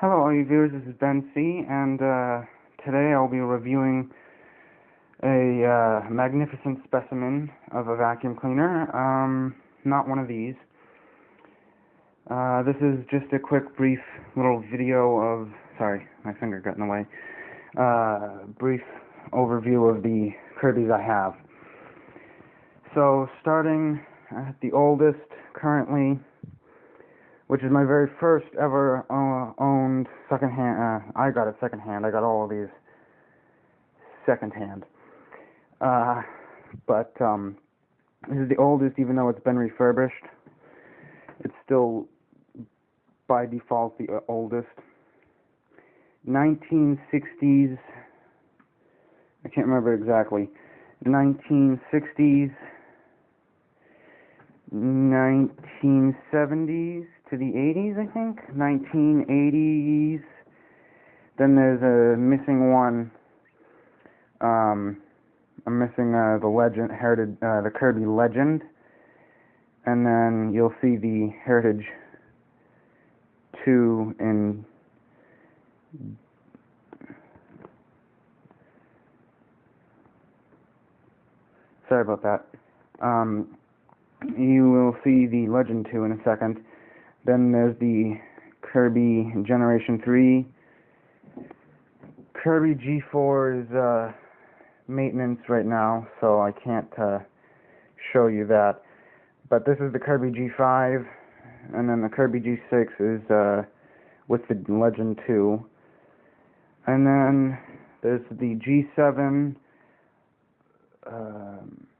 Hello, all you viewers. This is Ben C, and today I'll be reviewing a magnificent specimen of a vacuum cleaner. Not one of these. This is just a quick, brief little video of. Sorry, my finger got in the way. Brief overview of the Kirbys I have. So, starting at the oldest currently, which is my very first ever owned secondhand. I got it secondhand. I got all of these secondhand. But this is the oldest, even though it's been refurbished. It's still, by default, the oldest. 1960s. I can't remember exactly. 1960s. 1970s to the 80s, I think. 1980s. Then there's a missing one. I'm missing the the Kirby Legend, and then you'll see the Heritage 2 in. Sorry about that. You will see the Legend 2 in a second. Then there's the Kirby Generation 3. Kirby G4 is maintenance right now, so I can't show you that. But this is the Kirby G5, and then the Kirby G6 is with the Legend 2. And then there's the G7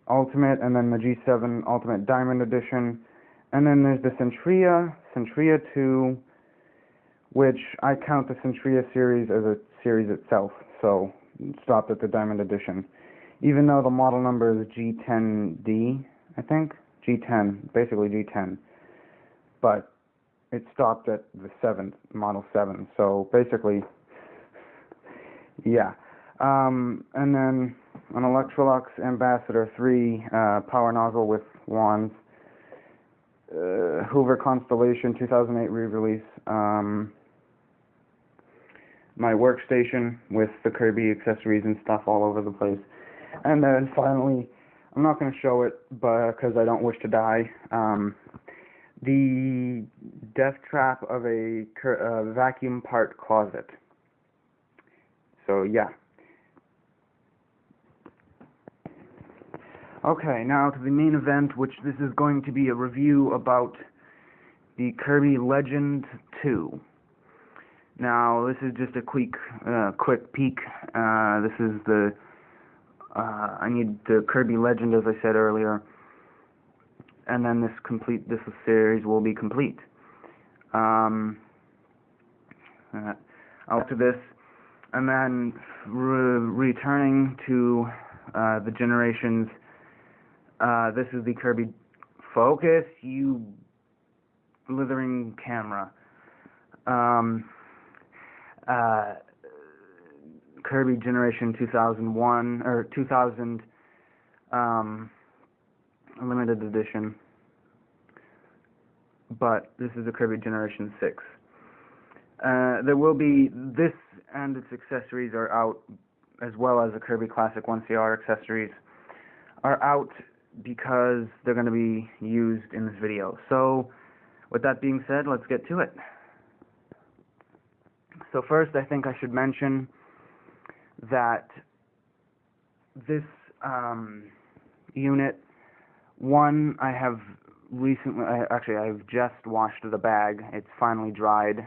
Ultimate, and then the G7 Ultimate Diamond Edition, and then there's the Centria 2, which I count the Centria series as a series itself, so it stopped at the Diamond Edition, even though the model number is G10D, I think, G10, basically G10, but it stopped at the 7th, Model 7, so basically, yeah. And then an Electrolux Ambassador 3 power nozzle with wands, Hoover Constellation 2008 re-release, my workstation with the Kirby accessories and stuff all over the place, and then finally, I'm not going to show it because I don't wish to die, the death trap of a vacuum part closet. So yeah. Okay, now to the main event, which this is going to be a review about the Kirby Legend 2. Now, this is just a quick peek. This is the, I need the Kirby Legend, as I said earlier, and then this series will be complete. After this, and then returning to the generations. This is the Kirby Focus, you blithering camera. Kirby Generation 2001 or 2000 limited edition, but this is the Kirby Generation 6. There will be this and its accessories are out, as well as the Kirby Classic 1CR accessories are out, because they're going to be used in this video. So, with that being said, let's get to it. So first, I think I should mention that this unit, one, I have recently, I've just washed the bag. It's finally dried.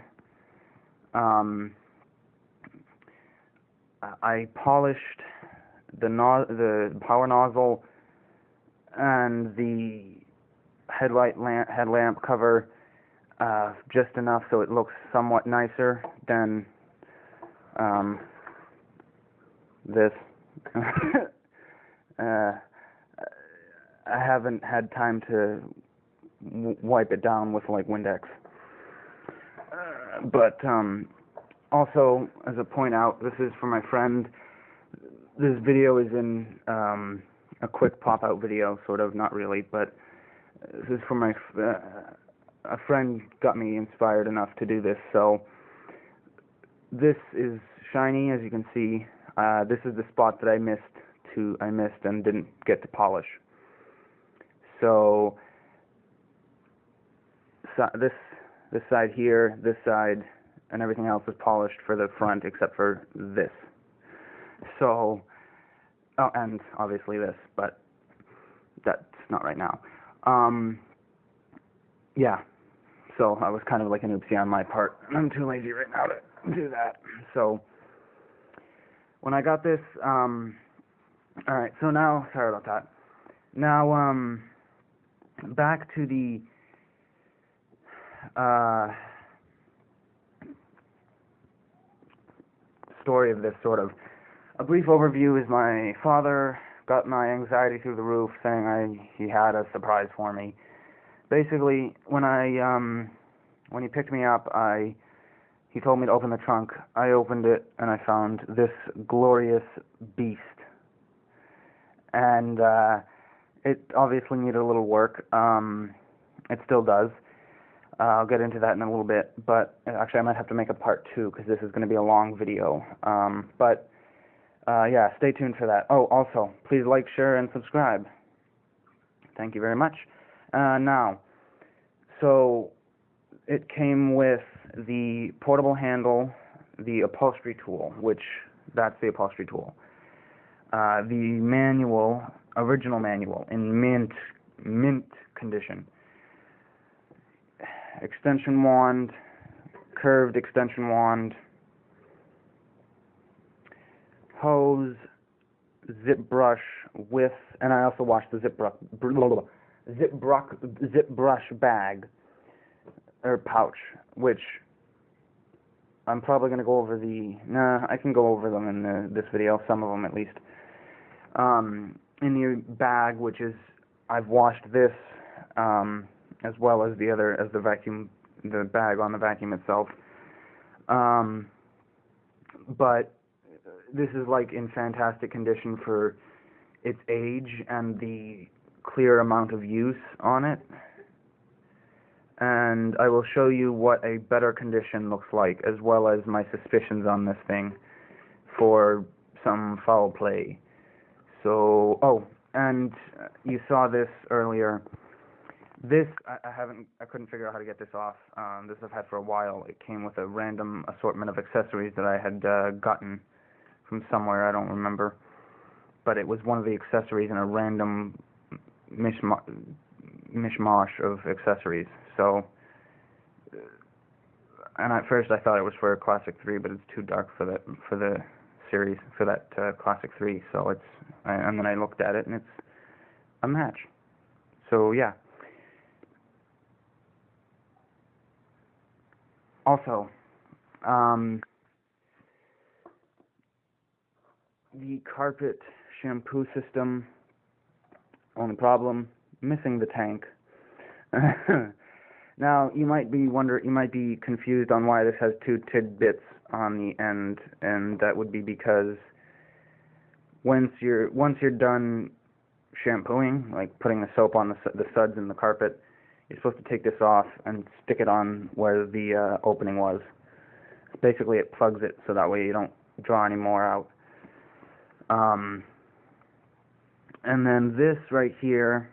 I polished the power nozzle and the headlamp cover just enough so it looks somewhat nicer than this. I haven't had time to wipe it down with like Windex. But also, as a point out, this is for my friend. This video is in a quick pop-out video, sort of, not really, but this is for my a friend got me inspired enough to do this, so this is shiny, as you can see. This is the spot that I missed and didn't get to polish. So this side here, this side, and everything else is polished for the front except for this. So, oh, and obviously this, but that's not right now. Yeah, so I was kind of like an oopsie on my part. I'm too lazy right now to do that. So, when I got this, alright, so now, sorry about that. Now, back to the, story of this, sort of. A brief overview is my father got my anxiety through the roof, saying he had a surprise for me. Basically, when he picked me up, he told me to open the trunk. I opened it, and I found this glorious beast. And it obviously needed a little work. It still does. I'll get into that in a little bit, but actually I might have to make a part 2, because this is going to be a long video. Yeah, stay tuned for that. Oh, also, please like, share, and subscribe. Thank you very much. Now, so it came with the portable handle, the upholstery tool, that's the upholstery tool. The manual, original manual, in mint condition. Extension wand, curved extension wand, hose, zip brush with, and I also washed the zip brush bag, or pouch, which I'm probably going to go over I can go over them in this video, some of them at least. In the bag, which is, I've washed this, as well as the bag on the vacuum itself. But this is like in fantastic condition for its age and the clear amount of use on it. And I will show you what a better condition looks like, as well as my suspicions on this thing for some foul play. So, and you saw this earlier. This, I couldn't figure out how to get this off. This I've had for a while. It came with a random assortment of accessories that I had gotten from somewhere, I don't remember. But it was one of the accessories in a random mishmash of accessories. So, and at first I thought it was for a Classic 3, but it's too dark for the series, for that Classic 3. So and then I looked at it, and it's a match. So yeah. Also, the carpet shampoo system, only problem, missing the tank. Now, you might be confused on why this has 2 tidbits on the end, and that would be because once you're done shampooing, like putting the soap on the suds in the carpet, you're supposed to take this off and stick it on where the opening was. Basically, it plugs it so that way you don't draw any more out. And then this right here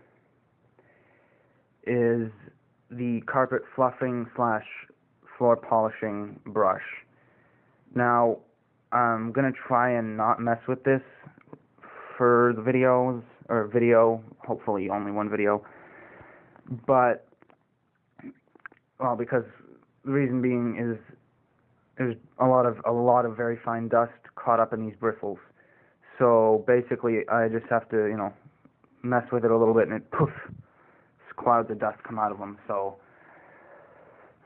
is the carpet fluffing / floor polishing brush. Now, I'm going to try and not mess with this for the videos, or hopefully only one video. But, well, because the reason being is there's a lot of very fine dust caught up in these bristles. So basically, I just have to, mess with it a little bit, and it poof, clouds of dust come out of them. So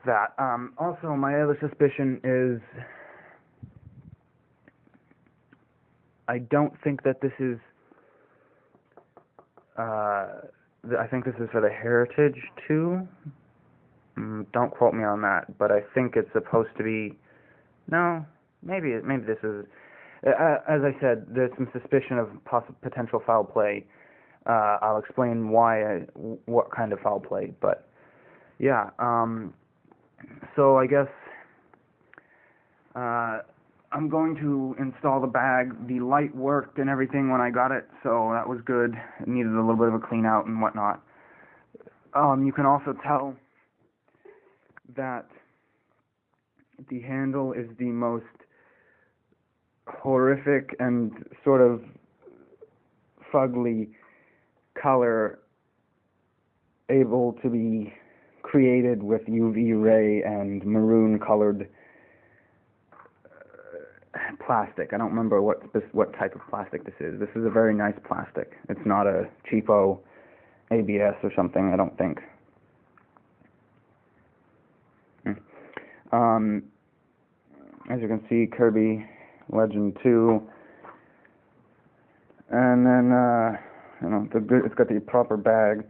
that. Also, my other suspicion is I don't think that this is. I think this is for the Heritage 2. Don't quote me on that, but I think it's supposed to be. No, maybe this is. As I said, there's some suspicion of potential foul play. I'll explain what kind of foul play, but yeah. So I guess I'm going to install the bag. The light worked and everything when I got it, so that was good. It needed a little bit of a clean out and whatnot. You can also tell that the handle is the most horrific and sort of fugly color able to be created with UV ray and maroon colored plastic. I don't remember what type of plastic this is. This is a very nice plastic. It's not a cheapo ABS or something, I don't think. As you can see, Kirby Legend 2, and then it's got the proper bag.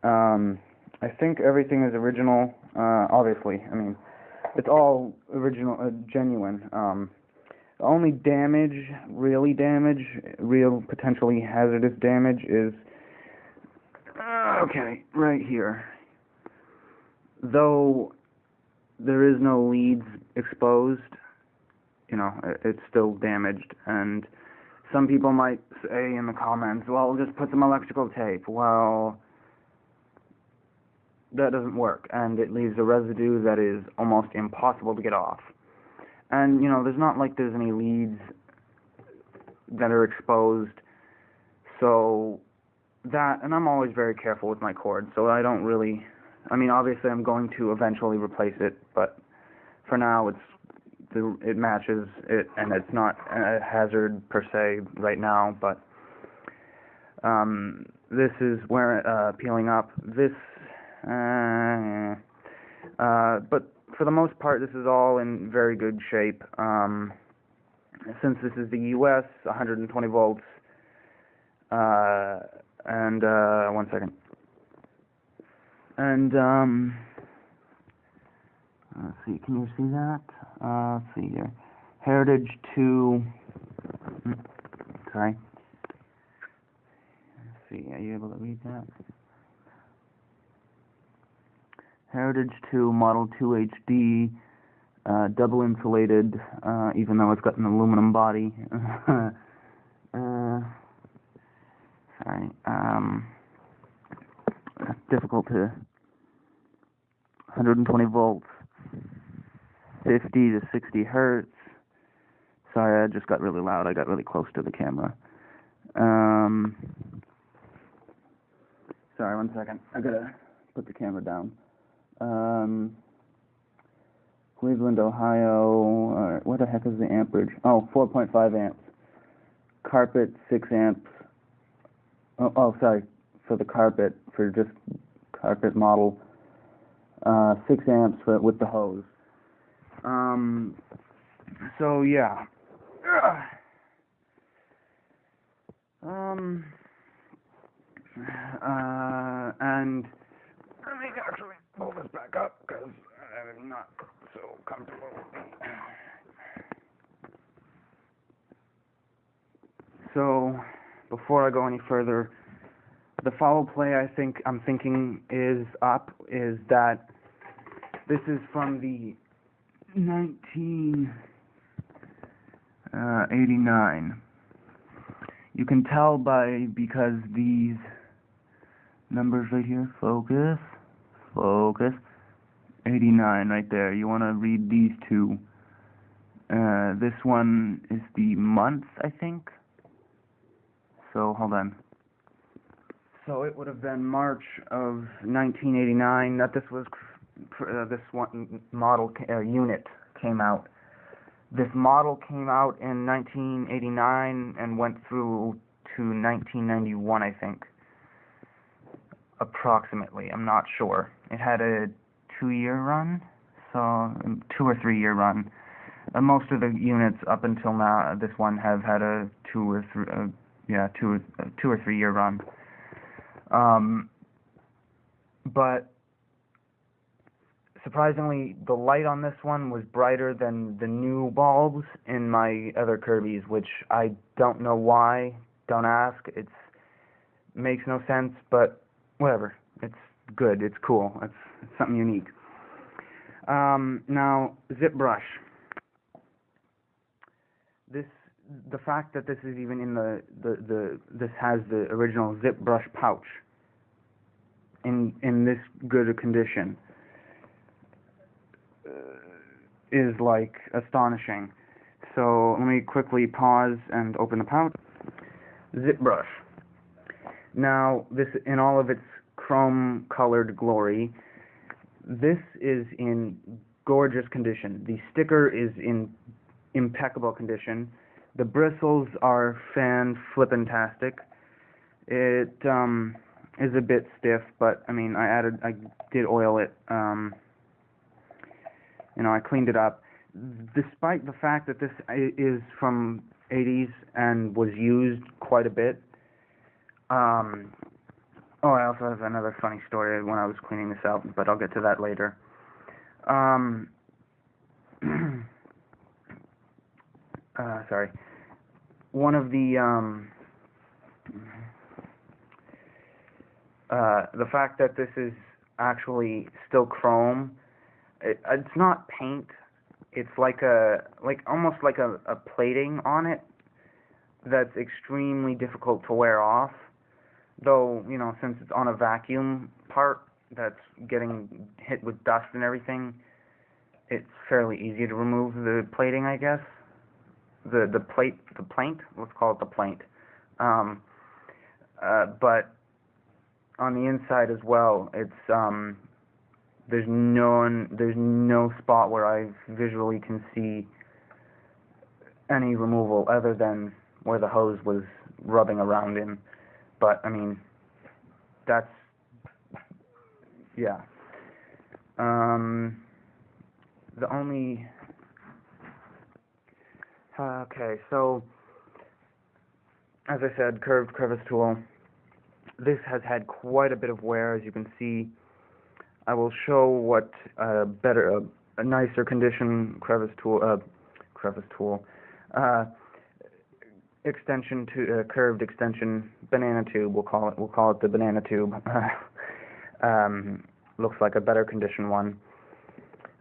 I think everything is original. Obviously, I mean, it's all original, genuine. The only real potentially hazardous damage is right here. Though there is no leads exposed, it's still damaged, and some people might say in the comments, well, just put some electrical tape. Well, that doesn't work, and it leaves a residue that is almost impossible to get off. And, there's not like there's any leads that are exposed, so that, and I'm always very careful with my cord, so I don't really, obviously I'm going to eventually replace it, but for now it matches it, and it's not a hazard per se right now, but this is where peeling up. This, but for the most part, this is all in very good shape. Since this is the US, 120 volts, and 1 second. And let's see, can you see that? Let's see here. Heritage 2. Sorry. Let's see, are you able to read that? Heritage 2 Model 2 HD, double insulated, even though it's got an aluminum body. Sorry. Difficult to. 120 volts, 50 to 60 hertz. Sorry, I just got really loud. I got really close to the camera. Sorry, 1 second. I gotta put the camera down. Cleveland, Ohio. What the heck is the amperage? Oh, 4.5 amps. Carpet, 6 amps. Oh, sorry. For the carpet, for just carpet model, 6 amps with the hose. So yeah. And let me actually pull this back up because I'm not so comfortable. So before I go any further, the follow play I'm thinking is that this is from the 1989. You can tell because these numbers right here, focus, 89 right there. You want to read these two. This one is the month, I think. So hold on. So it would have been March of 1989 that this one model unit came out. This model came out in 1989 and went through to 1991, I think. Approximately, I'm not sure. It had a 2-year run, so 2 or 3 year run. Most of the units up until now, this one have had a 2 or 3 year run. But surprisingly, the light on this one was brighter than the new bulbs in my other Kirbys, which I don't know why. Don't ask. It makes no sense, but whatever. It's good. It's cool. It's something unique. Now, zip brush. the fact that this is even in this has the original zip brush pouch in this good a condition is like astonishing. So let me quickly pause and open the pouch. Zip brush. Now this, in all of its chrome colored glory, this is in gorgeous condition. The sticker is in impeccable condition. The bristles are fan-flippin-tastic. It is a bit stiff, but I mean, I did oil it. I cleaned it up. Despite the fact that this is from 80s and was used quite a bit. I also have another funny story when I was cleaning this out, but I'll get to that later. Sorry. One of the fact that this is actually still chrome, it's not paint. It's almost like a plating on it that's extremely difficult to wear off. Though, since it's on a vacuum part that's getting hit with dust and everything, it's fairly easy to remove the plating, I guess. The plaint, let's call it the plaint. But on the inside as well, it's there's no spot where I visually can see any removal other than where the hose was rubbing around in. But I mean, that's yeah. The only okay, so as I said, curved crevice tool. This has had quite a bit of wear, as you can see. I will show what a nicer condition extension to curved extension banana tube. We'll call it the banana tube. Looks like a better condition one.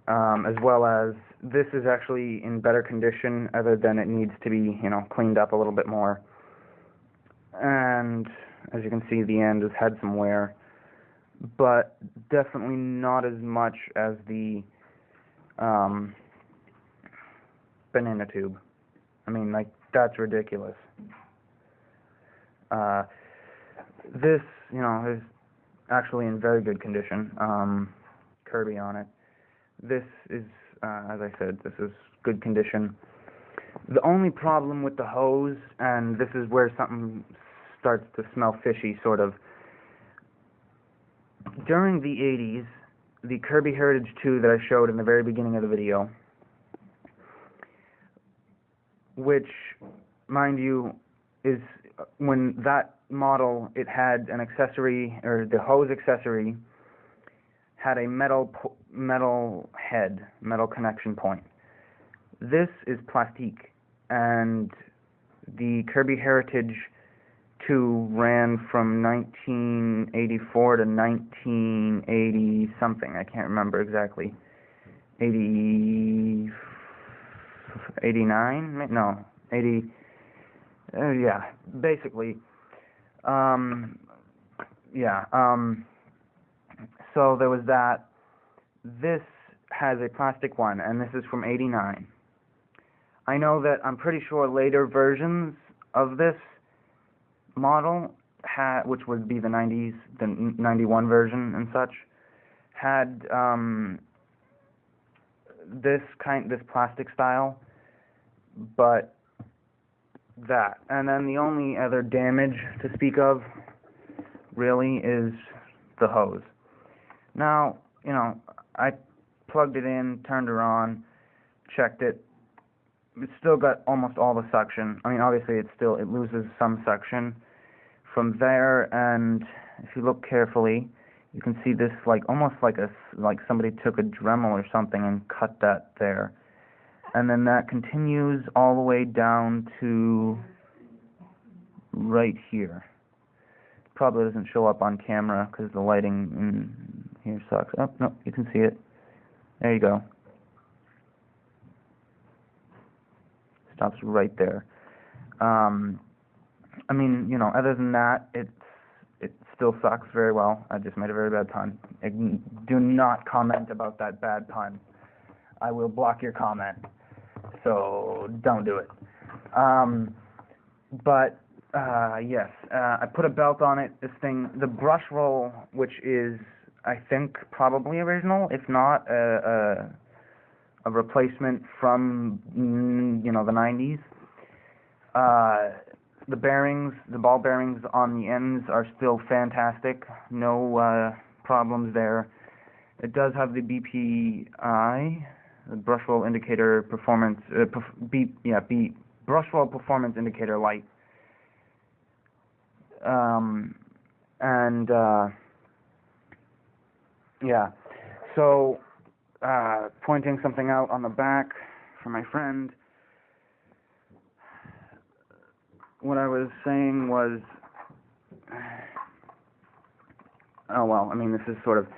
As well as this is actually in better condition, other than it needs to be cleaned up a little bit more. And as you can see, the end has had some wear, but definitely not as much as the banana tube. I mean, that's ridiculous. This, is actually in very good condition. Kirby on it. This is, as I said, this is good condition. The only problem with the hose, and this is where something starts to smell fishy, sort of. During the 80s, the Kirby Heritage 2 that I showed in the very beginning of the video, which, mind you, is when that model, it had an accessory, or the hose accessory had a metal head, metal connection point. This is plastique, and the Kirby Heritage 2 ran from 1984 to 1980 something. I can't remember exactly. 89? No, 80. Yeah, basically. So there was that. This has a plastic one, and this is from 89. I know that I'm pretty sure later versions of this model which would be the 90s, the 91 version and such, had this plastic style, but that. And then the only other damage to speak of really is the hose. Now, I plugged it in, turned her on, checked it. It's still got almost all the suction. I mean, obviously it loses some suction from there, and if you look carefully, you can see this almost like somebody took a Dremel or something and cut that there. And then that continues all the way down to right here. Probably doesn't show up on camera because the lighting in here sucks. Oh, no, you can see it. There you go. Stops right there. I mean, you know, other than that, it still sucks very well. I just made a very bad pun. Do not comment about that bad pun. I will block your comment. So don't do it. But yes, I put a belt on it. This thing, the brush roll, which is, I think, probably original, if not a replacement from, you know, the 90s. The bearings, the ball bearings on the ends are still fantastic. No problems there. It does have the BPI, the brush roll indicator performance, brush roll performance indicator light. Yeah. So, pointing something out on the back for my friend. What I was saying was, oh well, I mean, this is sort of,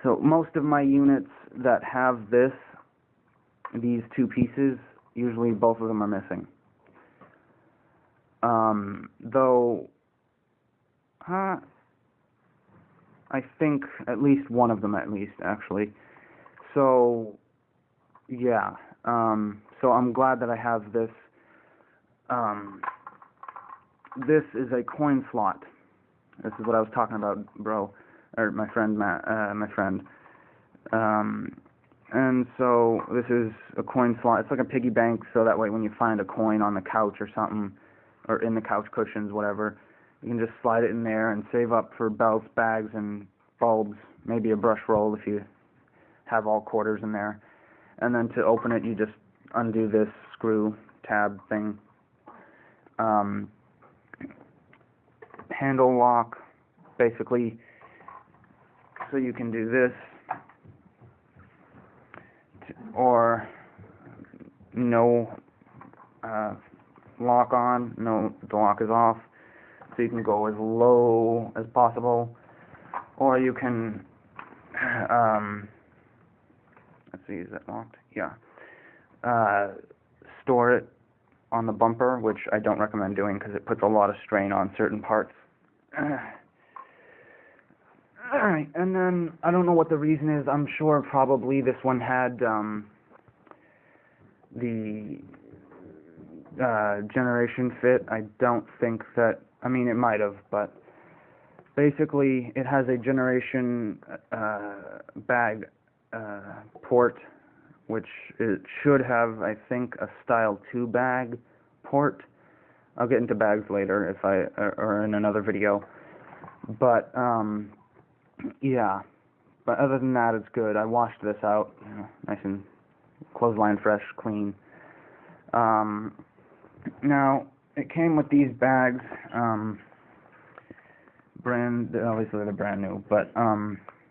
so most of my units that have these two pieces, usually both of them are missing. Though, I think at least one of them actually. So, yeah, so I'm glad that I have this. This is a coin slot. This is what I was talking about, bro, or my friend Matt, and so this is a coin slot. It's like a piggy bank, so that way when you find a coin on the couch or something, or in the couch cushions, whatever, you can just slide it in there and save up for belts, bags, and bulbs, maybe a brush roll if you have all quarters in there. And then to open it, you just undo this screw tab thing. Handle lock, basically, so you can do this, or no lock on, no, the lock is off, so you can go as low as possible, or you can, let's see, is that locked? Yeah. Store it on the bumper, which I don't recommend doing because it puts a lot of strain on certain parts. Alright, and then I don't know what the reason is. I'm sure probably this one had the generation fit. I don't think that, I mean, it might have, but basically it has a generation bag port, which it should have, I think, a style 2 bag port. I'll get into bags later if or in another video. But yeah. But other than that, it's good. I washed this out, you know, nice and clothesline fresh, clean. Now it came with these bags. Obviously they're brand new, but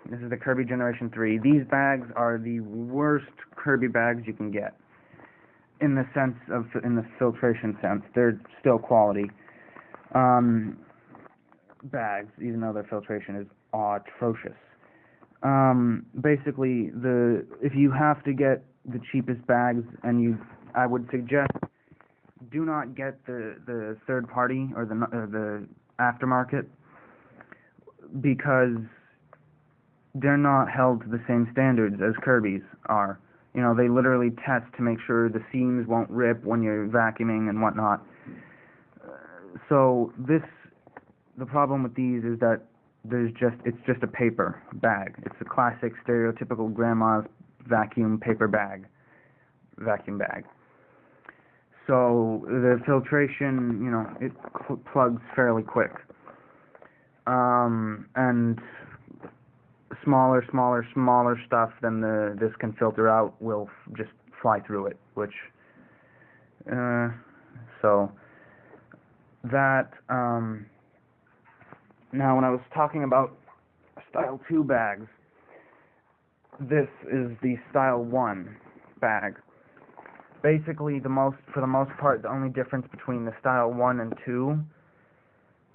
this is the Kirby Generation 3. These bags are the worst Kirby bags you can get, in the filtration sense. They're still quality bags, even though their filtration is atrocious. Basically, if you have to get the cheapest bags, I would suggest do not get the third party or the aftermarket, because they're not held to the same standards as Kirby's are. You know, they literally test to make sure the seams won't rip when you're vacuuming and whatnot. So the problem with these is that it's just a paper bag. It's a classic stereotypical grandma's vacuum bag. So the filtration, you know, it plugs fairly quick. And smaller stuff than this can filter out will just fly through it, which so that now when I was talking about style 2 bags, this is the style 1 bag. Basically, for the most part, the only difference between the style 1 and 2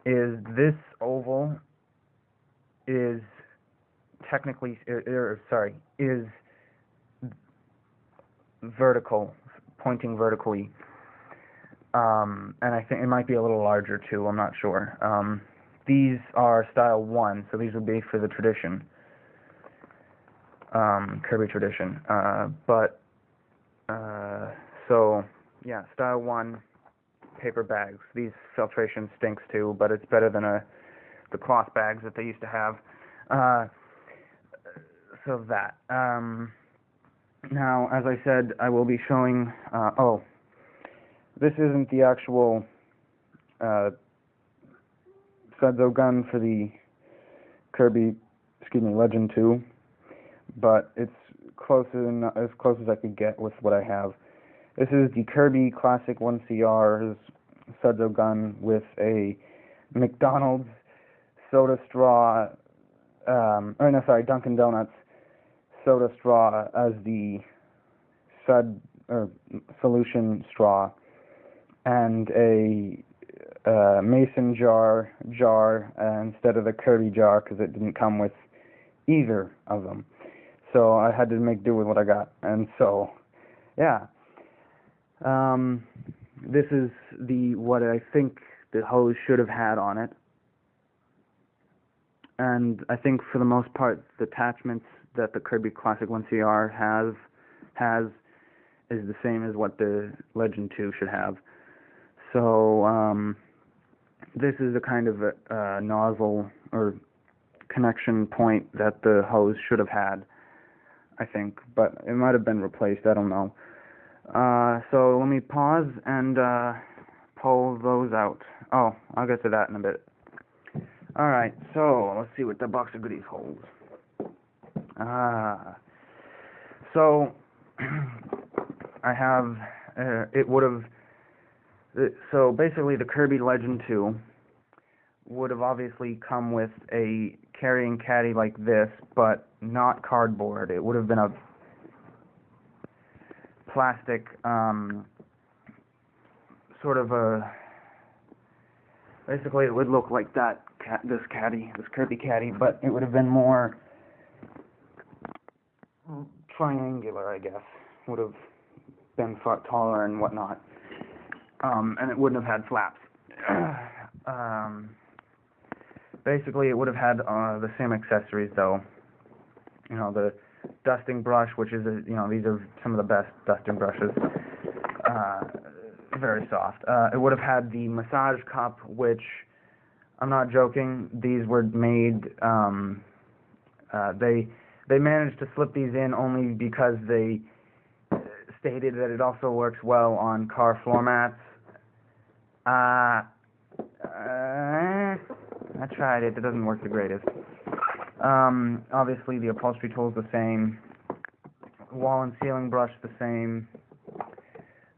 is this oval is technically, is vertical, pointing vertically, And I think it might be a little larger too, I'm not sure. These are style 1, so these would be for the Tradition, Kirby Tradition. So, yeah, style 1, paper bags. These filtration stinks too, but it's better than the cloth bags that they used to have. So that. Now, as I said, I will be showing, this isn't the actual Sudzo gun for the Kirby, Legend 2, but it's as close as I could get with what I have. This is the Kirby Classic 1CR's Sudzo gun with a McDonald's soda straw, Dunkin' Donuts soda straw as the solution straw, and a mason jar instead of the Kirby jar, because it didn't come with either of them. So I had to make do with what I got. And so, yeah. This is what I think the hose should have had on it. And I think for the most part, the attachments that the Kirby Classic 1CR has is the same as what the Legend 2 should have. So, this is a kind of a nozzle or connection point that the hose should have had, I think, but it might have been replaced, I don't know. So let me pause and pull those out. Oh, I'll get to that in a bit. Alright, so let's see what the box of goodies holds. So I have, so basically the Kirby Legend 2 would have obviously come with a carrying caddy like this, but not cardboard. It would have been a plastic, sort of basically it would look like that, this Kirby caddy, but it would have been more triangular, I guess. Would have been taller and whatnot. And it wouldn't have had flaps. Basically, it would have had the same accessories, though. You know, the dusting brush, which is, these are some of the best dusting brushes. Very soft. It would have had the massage cup, which, I'm not joking, these were made, they managed to slip these in only because they stated that it also works well on car floor mats. I tried it. It doesn't work the greatest. Obviously, the upholstery tool's the same. Wall and ceiling brush the same.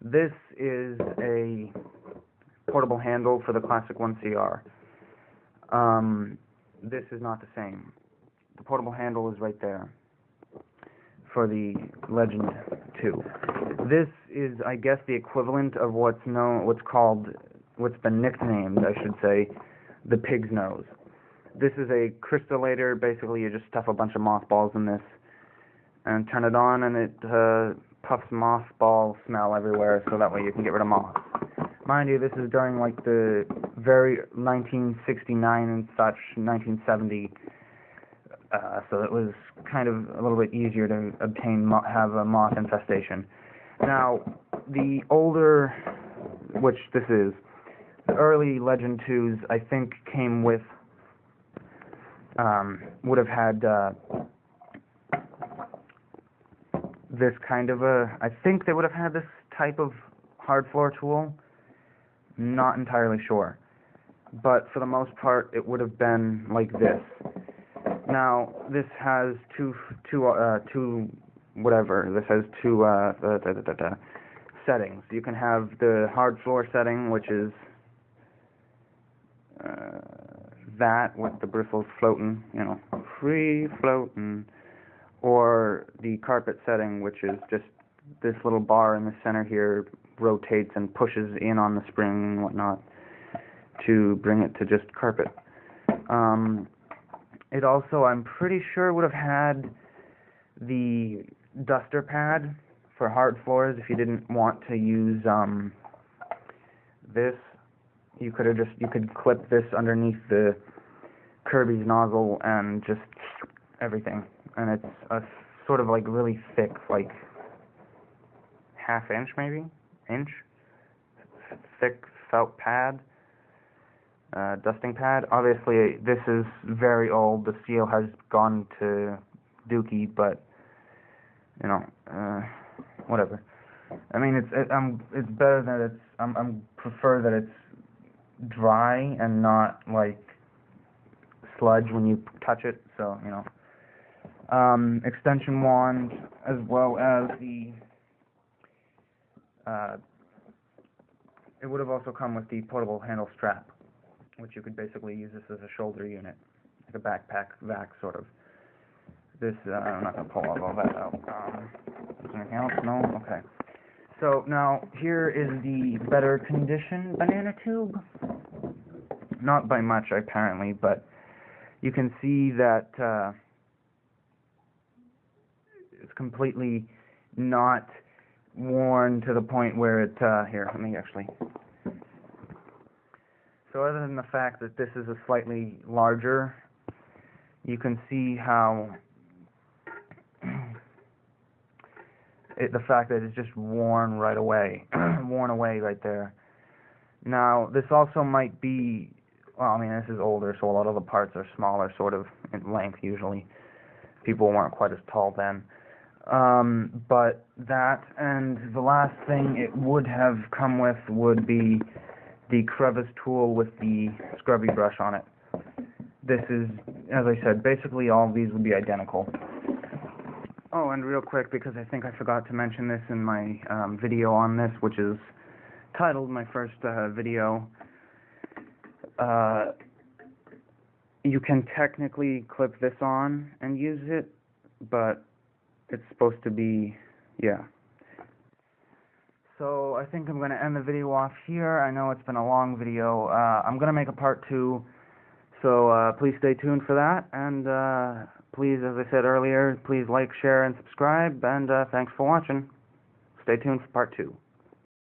This is a portable handle for the Classic 1CR. This is not the same. The portable handle is right there for the Legend 2. This is, I guess, the equivalent of what's been nicknamed, I should say, the pig's nose. This is a crystallator. Basically, you just stuff a bunch of mothballs in this and turn it on, and it puffs mothball smell everywhere, so that way you can get rid of moths. Mind you, this is during like the very 1969 and such, 1970. So it was kind of a little bit easier to have a moth infestation. Now, the older, which this is, the early Legend 2s, I think came with, would have had this kind of I think they would have had this type of hard floor tool. Not entirely sure. But for the most part, it would have been like this. Now, this has two settings. You can have the hard floor setting, which is that with the bristles floating, free floating, or the carpet setting, which is just this little bar in the center here rotates and pushes in on the spring and whatnot to bring it to just carpet. It also, I'm pretty sure, would have had the duster pad for hard floors if you didn't want to use this, you could clip this underneath the Kirby's nozzle and just everything. And it's a sort of like really thick, like half-inch maybe, inch, thick felt pad, dusting pad. Obviously, this is very old. The seal has gone to dookie, but you know, whatever. I mean, it's better that it's. I'm prefer that it's dry and not like sludge when you touch it. So you know, extension wand as well as the. It would have also come with the portable handle strap, which you could basically use this as a shoulder unit, like a backpack vac sort of. This I'm not gonna pull all that out. Is there anything else? No. Okay. So now here is the better condition banana tube. Not by much apparently, but you can see that it's completely not worn to the point where it here, let me actually. So other than the fact that this is a slightly larger, you can see how the fact that it's just worn right away, worn away right there. Now, this also might be, well, I mean, this is older, so a lot of the parts are smaller, sort of, in length, usually. People weren't quite as tall then. But that, and the last thing it would have come with would be the crevice tool with the scrubby brush on it. This is, as I said, basically all of these would be identical. Oh, and real quick, because I think I forgot to mention this in my video on this, which is titled my first video, you can technically clip this on and use it, but it's supposed to be, yeah. So I think I'm going to end the video off here. I know it's been a long video. I'm going to make a part 2, so please stay tuned for that, and please, as I said earlier, please like, share, and subscribe, and thanks for watching. Stay tuned for part 2.